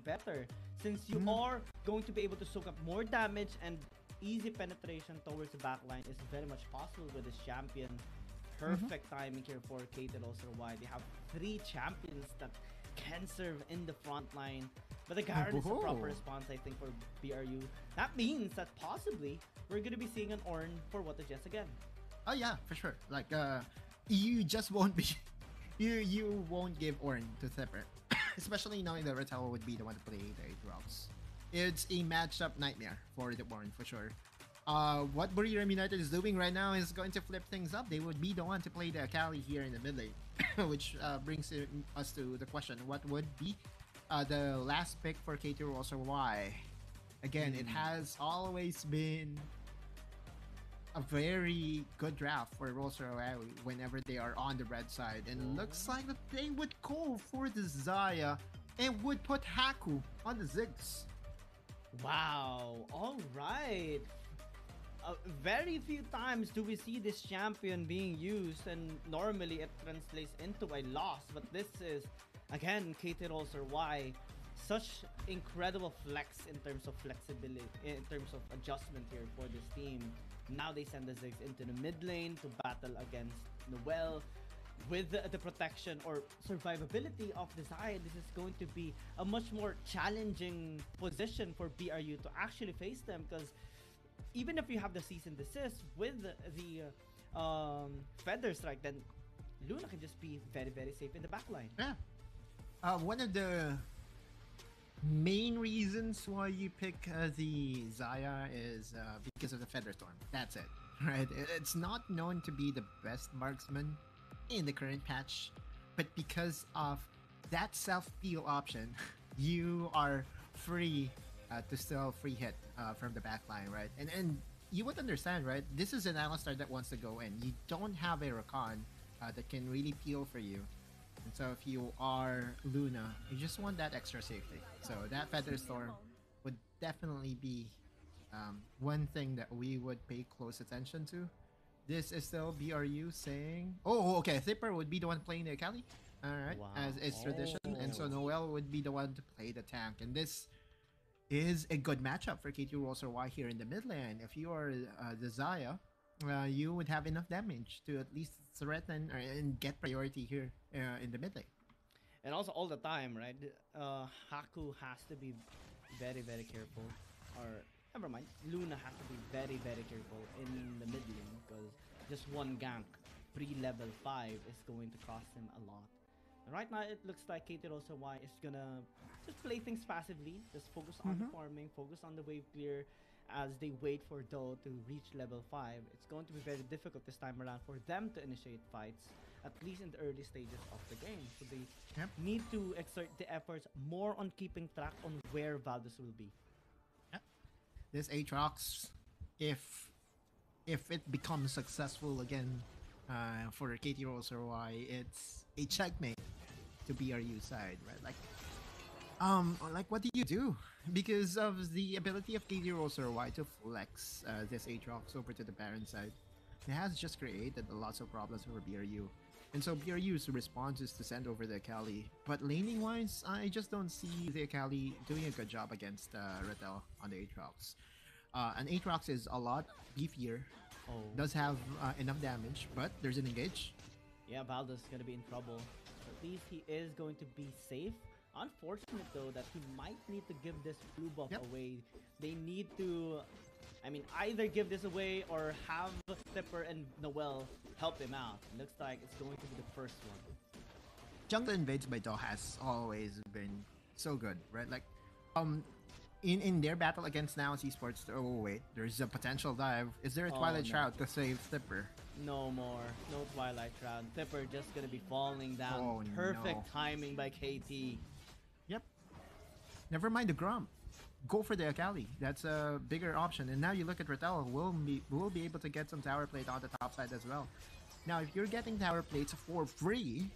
better, since you are going to be able to soak up more damage, and easy penetration towards the backline is very much possible with this champion. Perfect timing here for KT.RY. They have 3 champions that can serve in the front line, but the Garen is a proper response, I think, for BRU. That means that possibly we're gonna be seeing an Ornn for What the Jets again. Oh yeah, for sure. Like you just won't be you won't give Ornn to Thipper. Especially knowing that Rattel would be the one to play the Aatrox. It's a matchup nightmare for the Ornn for sure. What BRU United is doing right now is going to flip things up. They would be the one to play the Akali here in the mid lane. Which brings us to the question, what would be the last pick for KT.RY? Again, it has always been a very good draft for WRL whenever they are on the red side. And it looks like that they would go for the Xayah and would put Haku on the Ziggs. Wow, alright. Very few times do we see this champion being used, and normally it translates into a loss, but this is, again, KT.RY, such incredible flex in terms of flexibility, in terms of adjustment here for this team. Now they send the Ziggs into the mid lane to battle against Noel. With the protection or survivability of the Xayah, this is going to be a much more challenging position for BRU to actually face them, because even if you have the cease and desist with the Feather Strike, then Luna can just be very, very safe in the backline. Yeah. One of the main reasons why you pick the Xayah is because of the Feather Storm. That's it, right? It's not known to be the best marksman in the current patch, but because of that self-heal option, you are free to still free hit from the backline, right? And you would understand, right? This is an Alistar that wants to go in. You don't have a Rakan that can really peel for you. And so if you are Luna, you just want that extra safety. So that Feather Storm would definitely be one thing that we would pay close attention to. This is still BRU saying... Oh, okay. Thipper would be the one playing the Akali. Alright, as is tradition. And so Noel would be the one to play the tank. And this is a good matchup for KT.RY here in the mid lane. If you are the Xayah, you would have enough damage to at least threaten and get priority here in the mid lane. And also all the time, right? Haku has to be very, very careful. Or, never mind, Luna has to be very, very careful in the mid lane, because just one gank pre-level 5 is going to cost him a lot. And right now, it looks like KT.RY is gonna just play things passively, just focus on the farming, focus on the wave clear as they wait for Doe to reach level 5. It's going to be very difficult this time around for them to initiate fights, at least in the early stages of the game. So they need to exert the efforts more on keeping track on where Valdez will be. This Aatrox, if it becomes successful again for KT.RY, it's a checkmate to BRU side, right? Like what do you do? Because of the ability of KT.RY to flex this Aatrox over to the Baron side, it has just created lots of problems for BRU. And so BRU's response is to send over the Akali. But laning wise, I just don't see the Akali doing a good job against Rattel on the Aatrox. An Aatrox is a lot beefier, does have enough damage, but there's an engage. Yeah, Valdez is going to be in trouble. At least he is going to be safe. Unfortunate though that he might need to give this blue buff away. They need to, I mean, either give this away or have Thipper and Noel help him out. Looks like it's going to be the first one. Jungle invades by Doe has always been so good, right? Like, in their battle against now eSports, oh wait, there's a potential dive. Is there a Twilight Shroud to save Thipper? No more. No Twilight Shroud. Thipper just gonna be falling down. Perfect timing by KT. Yep. Never mind the Grump. Go for the Akali. That's a bigger option. And now you look at Rattel, we'll be able to get some tower plate on the top side as well. Now, if you're getting tower plates for free,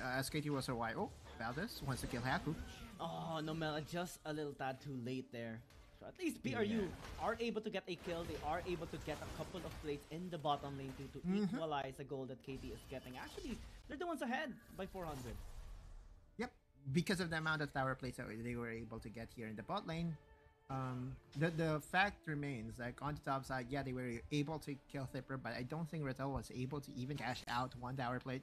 as KT.RY, oh, Valdez wants to kill Haku. Oh, no, Mel, just a little tad too late there. So at least BRU are able to get a kill. They are able to get a couple of plates in the bottom lane to equalize the goal that KT is getting. Actually, they're the ones ahead by 400. Yep. because of the amount of tower plays that they were able to get here in the bot lane, the fact remains, like on the top side, yeah, they were able to kill Thipper, but I don't think Rattel was able to even cash out one tower plate.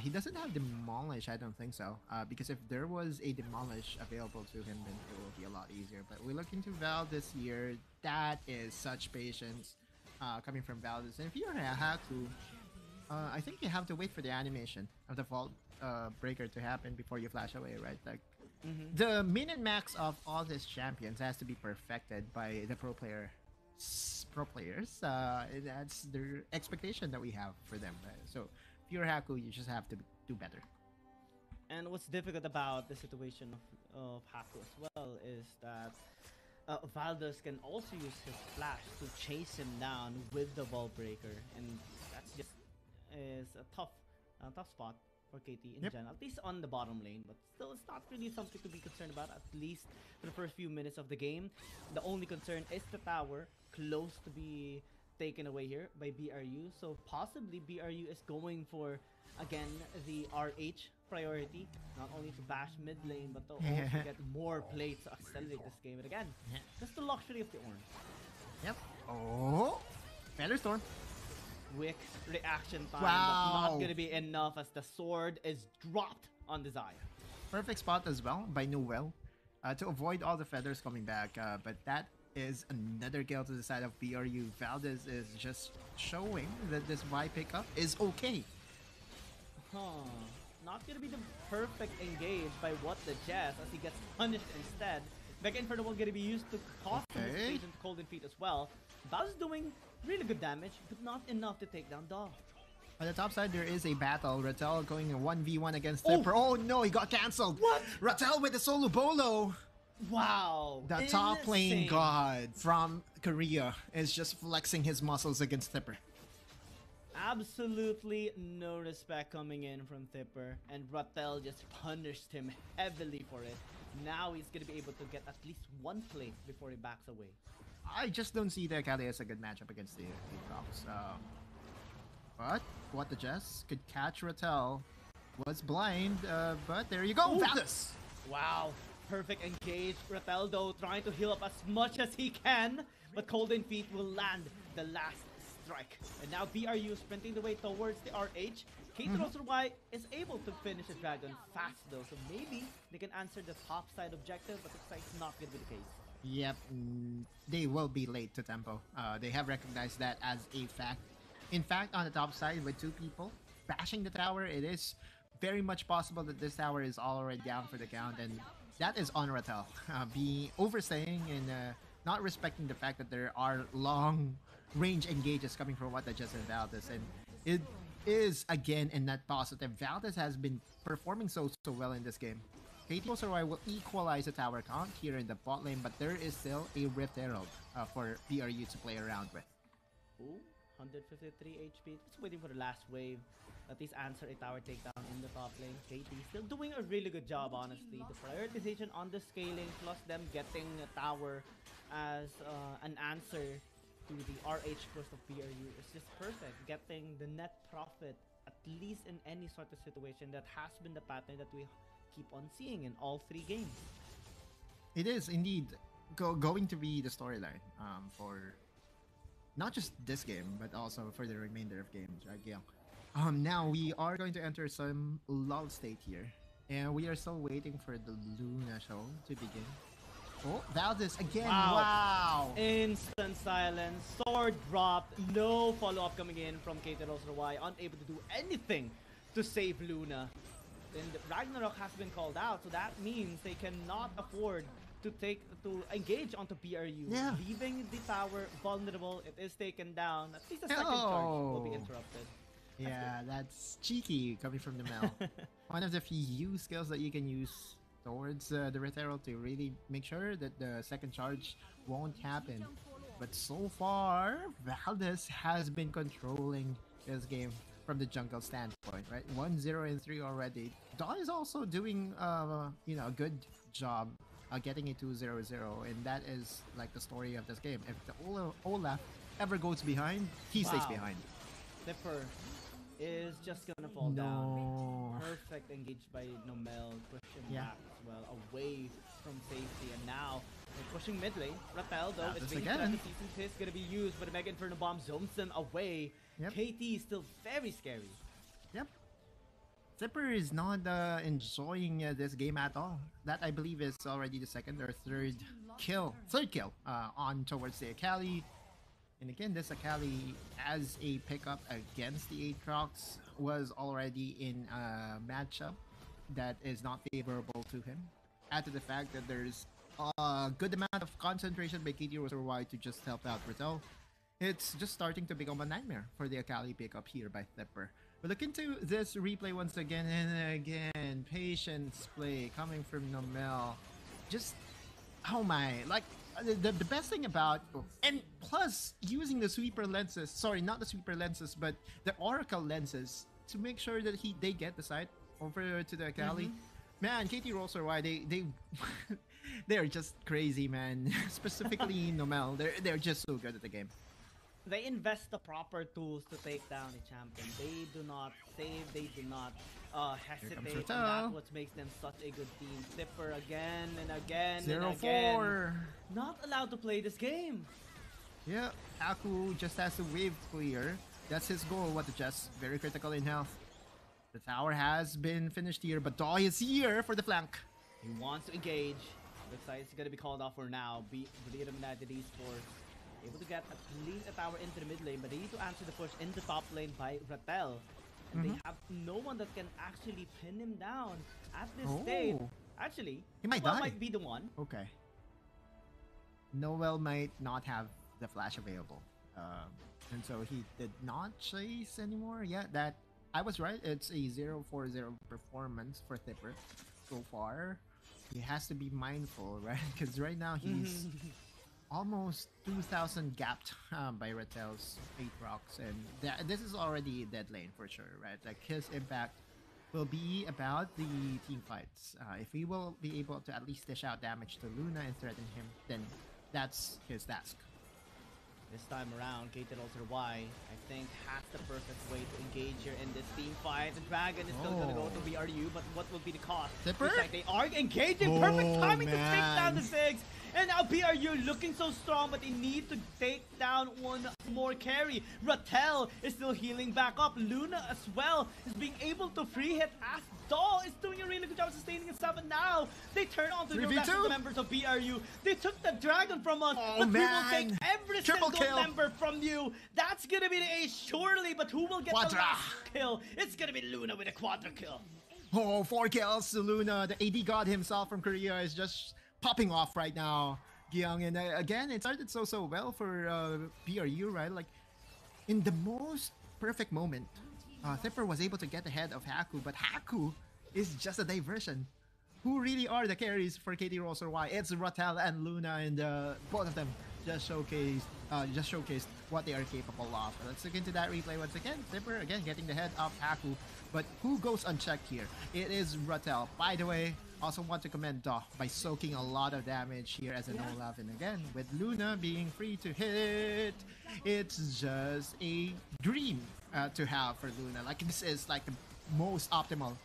He doesn't have Demolish, I don't think so. Because if there was a Demolish available to him, then it will be a lot easier. But we look into Val this year. That is such patience coming from Valdez. And if you're a Haku, I think you have to wait for the animation of the Vault Breaker to happen before you flash away, right? Like, the min and max of all these champions has to be perfected by the pro players. That's the expectation that we have for them. Right? So if you're Haku, you just have to do better. And what's difficult about the situation of Haku as well is that Valdez can also use his flash to chase him down with the Wall Breaker, and that's just is a tough spot for KT in general, at least on the bottom lane, but still it's not really something to be concerned about, at least for the first few minutes of the game. The only concern is the tower close to be taken away here by BRU, so possibly BRU is going for, again, the RH priority, not only to bash mid lane, but to also get more plates to accelerate this game. And again, that's the luxury of the Orange. Yep. Oh, Featherstorm. Quick reaction time, wow, but not gonna be enough as the sword is dropped on the Xayah. Perfect spot as well by Noel to avoid all the feathers coming back, but that is another kill to the side of BRU. Valdez is just showing that this Y pickup is okay. Not gonna be the perfect engage by What the Jazz as he gets punished instead. Back in for the one gonna be used to cost him his stage and Golden Feet as well. Valdez doing really good damage, but not enough to take down Dog. On the top side, there is a battle. Rattel going a 1v1 against Thipper. Oh no, he got cancelled. What? Rattel with the solo bolo. Wow. The top lane god from Korea is just flexing his muscles against Thipper. Absolutely no respect coming in from Thipper, and Rattel just punished him heavily for it. Now he's gonna be able to get at least one play before he backs away. I just don't see that Kali as a good matchup against the Procs. But What the Jess could catch Rattel. Was blind, but there you go, Valdez! Wow, perfect engage. Rattel though trying to heal up as much as he can, but Golden Feet will land the last strike. And now BRU sprinting the way towards the RH. KT.RY is able to finish the dragon fast though, so maybe they can answer the top side objective, but looks like it's not going to be the case. Yep, they will be late to tempo. They have recognized that as a fact. In fact, on the top side with two people bashing the tower, it is very much possible that this tower is already down for the count, and that is on Rattel. Be overstaying and not respecting the fact that there are long range engages coming from What the Jess and Valdez, and it is again a net positive. Valdez has been performing so well in this game. KT.RY will equalize the tower count here in the bot lane, but there is still a Rift Herald for BRU to play around with. Ooh, 153 HP. Just waiting for the last wave. At least answer a tower takedown in the top lane. KT still doing a really good job, honestly. The prioritization on the scaling, plus them getting a tower as an answer to the RH push of BRU is just perfect. Getting the net profit, at least in any sort of situation, that has been the pattern that we keep on seeing in all three games. It is indeed going to be the storyline for not just this game, but also for the remainder of games, right, Gail? Now we are going to enter some lull state here, and we are still waiting for the Luna show to begin. Oh, Valdez again! Wow! Instant silence, sword dropped, no follow-up coming in from KT.RY, unable to do anything to save Luna. And Ragnarok has been called out, so that means they cannot afford to engage onto BRU, leaving the tower vulnerable. It is taken down. At least the second charge will be interrupted. That's cheeky coming from the Mel. One of the few skills that you can use towards the Rift Herald to really make sure that the second charge won't happen. But so far, Valdez has been controlling this game from the jungle standpoint, right? 1-0-3 already. Dawn is also doing a good job getting a 2-0-0, and that is like the story of this game. If the Olaf ever goes behind, he stays behind. Flipper is just gonna fall down. Perfect engaged by Nomel, push him back as well, away from safety, and now they're pushing mid lane. Ratel though, it's being threatened. Season Piss gonna be used, but the Mega Inferno Bomb zones them away. KT is still very scary. Yep. Zipper is not enjoying this game at all. That I believe is already the second or third kill on towards the Akali. And again, this Akali as a pickup against the Aatrox was already in a matchup that is not favorable to him. Add to the fact that there's a good amount of concentration by KT.RY to just help out Brazil. It's just starting to become a nightmare for the Akali pickup here by Flipper. But look into this replay once again and again. Patience play coming from Nomel. Just, oh my, like the best thing about, and plus using the sweeper lenses, sorry, not the sweeper lenses, but the Oracle lenses to make sure that they get the site over to the Akali. Man, KT.RY, they they're just crazy, man. Specifically Nomel, they're just so good at the game. They invest the proper tools to take down the champion. They do not save, they do not hesitate, and that's what makes them such a good team. Flipper again and again and again. Not allowed to play this game. Yeah, Aku just has to wave clear. That's his goal. What the Jess, very critical in health. The tower has been finished here, but Doi is here for the flank. He wants to engage. Looks like it's going to be called off for now. Double Elimination eSports. Able to get at least a tower into the mid lane, but they need to answer the push into top lane by Ratel. And they have no one that can actually pin him down at this stage. Actually, he might be the one. Okay. Noel might not have the flash available. And so he did not chase anymore. Yeah, that I was right. It's a 0-4-0 performance for Flipper so far. He has to be mindful, right? Because right now he's almost 2,000 gapped by Ratel's Aatrox, and this is already dead lane for sure, right? Like his impact will be about the team fights. If he will be able to at least dish out damage to Luna and threaten him, then that's his task. This time around, KT.RY, I think, has the perfect way to engage here in this team fight. The Dragon is still gonna go to BRU, but what will be the cost? Flipper? Like they are engaging, perfect timing to take down the Ziggs. And now BRU looking so strong, but they need to take down one more carry. Ratel is still healing back up. Luna as well is being able to free hit as Doll is doing a really good job sustaining himself. And now they turn on to the rest of the members of BRU. They took the Dragon from us, but we will take every single member from you. That's gonna be the ace, surely, but who will get the last kill? It's gonna be Luna with a quadra kill. Oh, 4 kills to Luna. The AD god himself from Korea is just popping off right now, Gyung. And again, it started so well for BRU, right? Like in the most perfect moment, Flipper was able to get ahead of Haku, but Haku is just a diversion. Who really are the carries for KT.RY? It's Ratel and Luna, and both of them just showcased what they are capable of. Let's look into that replay once again. Flipper again getting the head of Haku, but who goes unchecked here? It is Ratel. By the way, also want to commend Doh by soaking a lot of damage here as an Olaf, and again with Luna being free to hit, it's just a dream to have for Luna. Like this is like the most optimal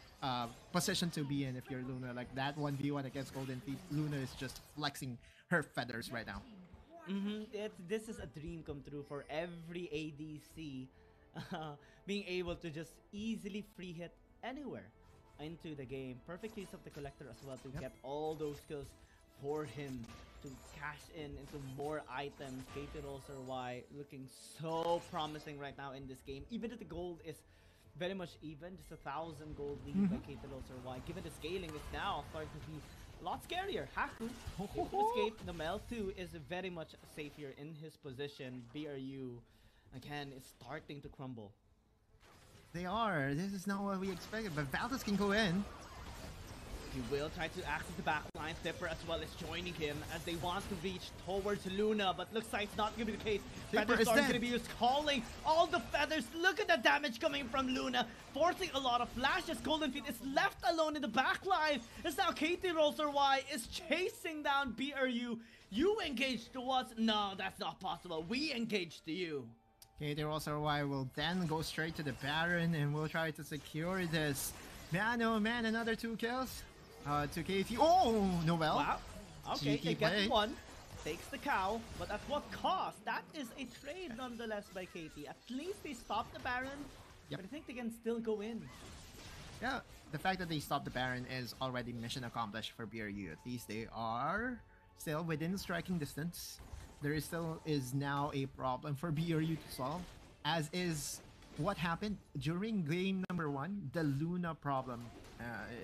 position to be in if you're Luna. Like that 1v1 against Golden Feet, Luna is just flexing her feathers right now. This is a dream come true for every ADC, being able to just easily free hit anywhere into the game. Perfect use of the collector as well to get all those kills for him to cash into more items. KT.RY looking so promising right now in this game. Even if the gold is very much even, just 1,000 gold lead by KT.RY. Given the scaling is now starting to be a lot scarier. Haku able to escape. Nomel too is very much safer in his position. BRU again is starting to crumble. They are. This is not what we expected, but Valdez can go in. He will try to access the backline. Flipper as well is joining him as they want to reach towards Luna, but looks like it's not going to be the case. Feathers are going to be used, calling all the feathers. Look at the damage coming from Luna, forcing a lot of flashes. Golden Feet is left alone in the backline. As now KT.RY is chasing down BRU. You engage to us? No, that's not possible. We engage to you. KT.RY will then go straight to the Baron and will try to secure this. Man, oh man, another 2 kills to KT. Oh, Noel. Wow. Okay, they get play. one. Takes the cow, but at what cost? That is a trade nonetheless by KT. At least they stopped the Baron, Yep. but I think they can still go in. Yeah, the fact that they stopped the Baron is already mission accomplished for BRU. At least they are still within striking distance. There is still now a problem for BRU to solve, as is what happened during game number 1. The Luna problem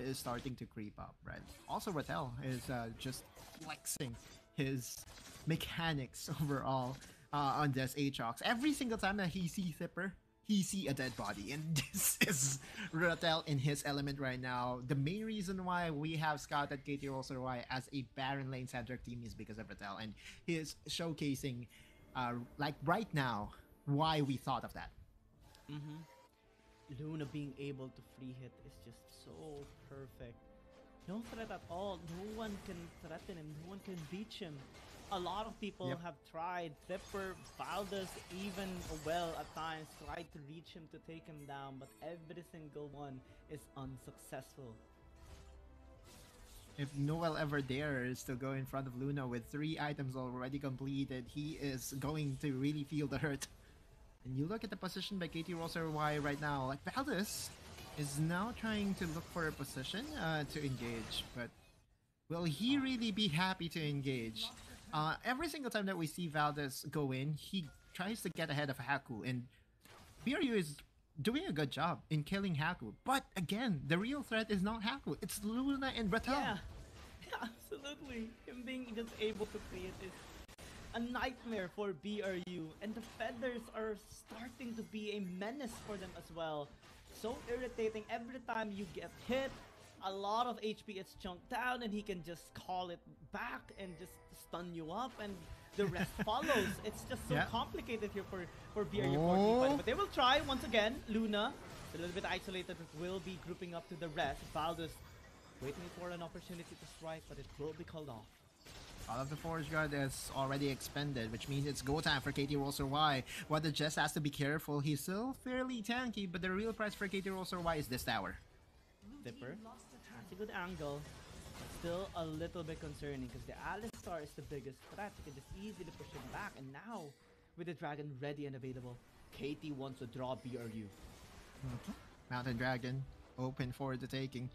is starting to creep up, right? Also, Rattel is just flexing his mechanics overall on this Aatrox. Every single time that he sees Zipper, he see a dead body, and this is Rattel in his element right now. The main reason why we have scouted KT.RY as a Baron lane centric team is because of Rattel, and he is showcasing like right now why we thought of that. Luna being able to free hit is just so perfect. No threat at all. No one can threaten him. No one can reach him. A lot of people Yep. have tried. Zipper, Valdez, even well at times tried to reach him to take him down, but every single one is unsuccessful. If Noel ever dares to go in front of Luna with 3 items already completed, he is going to really feel the hurt. And you look at the position by KT.RY right now, like Valdez is now trying to look for a position to engage, but will he really be happy to engage? Every single time that we see Valdez go in, he tries to get ahead of Haku, and BRU is doing a good job in killing Haku. But again, the real threat is not Haku, it's Luna and Rattel. Yeah, absolutely. Him being just able to play it is a nightmare for BRU, and the feathers are starting to be a menace for them as well. So irritating. Every time you get hit, a lot of HP is chunked down, and he can just call it back and just stun you up, and the rest follows. It's just so complicated here for BRU 45. But they will try once again. Luna, a little bit isolated, but will be grouping up to the rest. Valdez waiting for an opportunity to strike, but it will be called off. All of the Forge Guard is already expended, which means it's go time for KT.RY. What the Jess has to be careful. He's still fairly tanky, but the real price for KT.RY is this tower. Zipper has a good angle, but still a little bit concerning because the Alistar is the biggest threat. You can just easily push him back, and now with the Dragon ready and available, KT wants to draw BRU. Mountain Dragon open for the taking.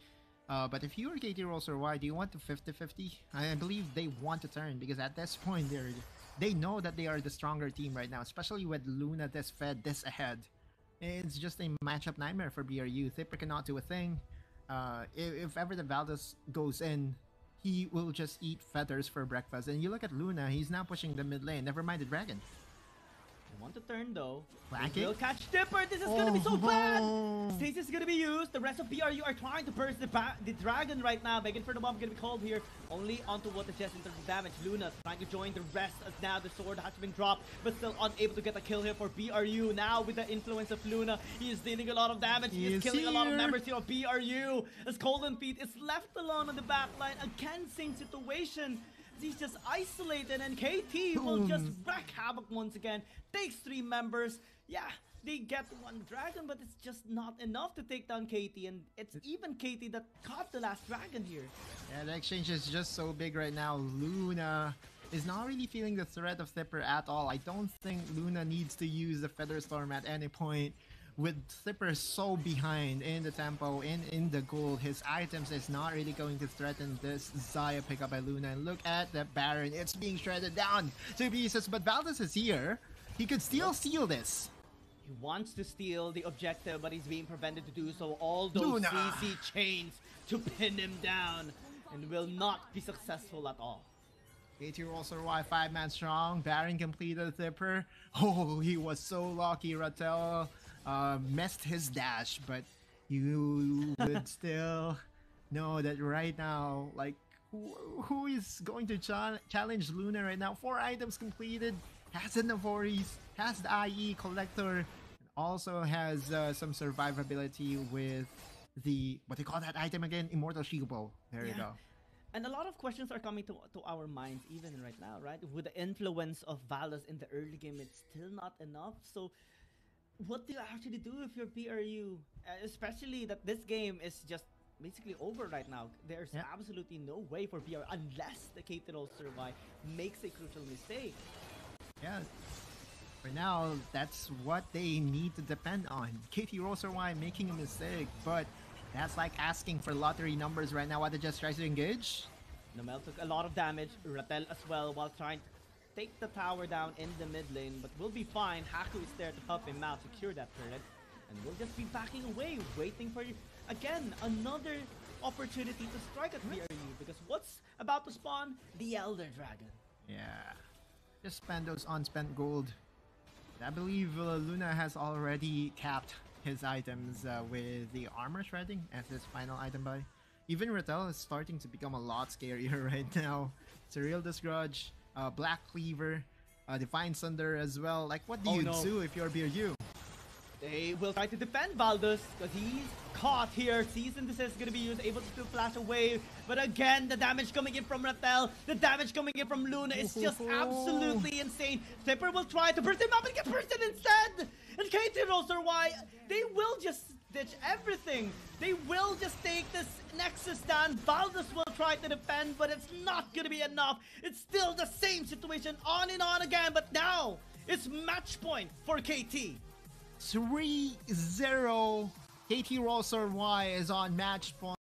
But if you are KT.RY, do you want to 50-50? I believe they want to turn, because at this point they know that they are the stronger team right now, especially with Luna this fed, this ahead. It's just a matchup nightmare for BRU. Zipper cannot do a thing. If ever the Valdez goes in, he will just eat feathers for breakfast. And you look at Luna, he's now pushing the mid lane. Never mind the dragon. They want to turn though. Flanking? Will catch Dipper. This is gonna be so bad. Stasis is gonna be used. The rest of BRU are trying to burst the dragon right now. Begging for the bomb gonna be called here. Only onto what the chest in terms of damage. Luna trying to join the rest as now the sword has been dropped, but still unable to get a kill here for BRU. Now with the influence of Luna, he is dealing a lot of damage. He is killing a lot of members here of BRU. As Golden Feet is left alone on the backline. Again, same situation. He's just isolated, and KT will just wreak havoc once again. Takes 3 members. Yeah, they get 1 dragon, but it's just not enough to take down KT, and it's even KT that caught the last dragon here. Yeah, the exchange is just so big right now. Luna is not really feeling the threat of Zipper at all. I don't think Luna needs to use the Feather Storm at any point. With Zipper so behind in the tempo, in the gold, his items is not really going to threaten this Xayah pickup by Luna. And look at the Baron, it's being shredded down to pieces, but Valdez is here. He could still steal this. He wants to steal the objective, but he's being prevented to do so. All those Luna. CC chains to pin him down, and will not be successful at all. KT.RY 5-man strong. Baron completed Zipper. Oh, he was so lucky. Rattel messed his dash, but you would still know that right now, like, who is going to challenge Luna right now? 4 items completed, has the Navoris, has the IE collector, and also has some survivability with the, what do you call that item again? Immortal Shield Bow. There you go. And a lot of questions are coming to our minds even right now, right? With the influence of Valdez in the early game, it's still not enough. So what do you actually do if you're BRU? Especially that this game is just basically over right now. There's absolutely no way for BRU unless the KT.RY makes a crucial mistake. Yeah. For now, that's what they need to depend on. KT.RY making a mistake, but that's like asking for lottery numbers right now. What, they just tries to engage? Nomel took a lot of damage, Ratel as well, while trying to take the tower down in the mid lane, but we'll be fine. Haku is there to help him out, secure that turret, and we'll just be backing away, waiting for, again, another opportunity to strike at BRU, because what's about to spawn? The Elder Dragon. Yeah. Just spend those unspent gold. I believe Luna has already capped his items with the armor shredding as his final item buy. Even Ratel is starting to become a lot scarier right now. It's a real Disgrudge, Black Cleaver, Divine Sunder as well. Like, what do you do if you're BRU? They will try to defend Baldus because he's caught here. Cease and desist is going to be used, able to still flash away. But again, the damage coming in from Ratel, the damage coming in from Luna is just absolutely insane. Tipper will try to burst him up and get bursted instead. And KT.RY, they will just ditch everything. They will just take this Nexus down. Baldus will try to defend, but it's not going to be enough. It's still the same situation on and on again. But now, it's match point for KT. 3-0. KT.RY is on match point.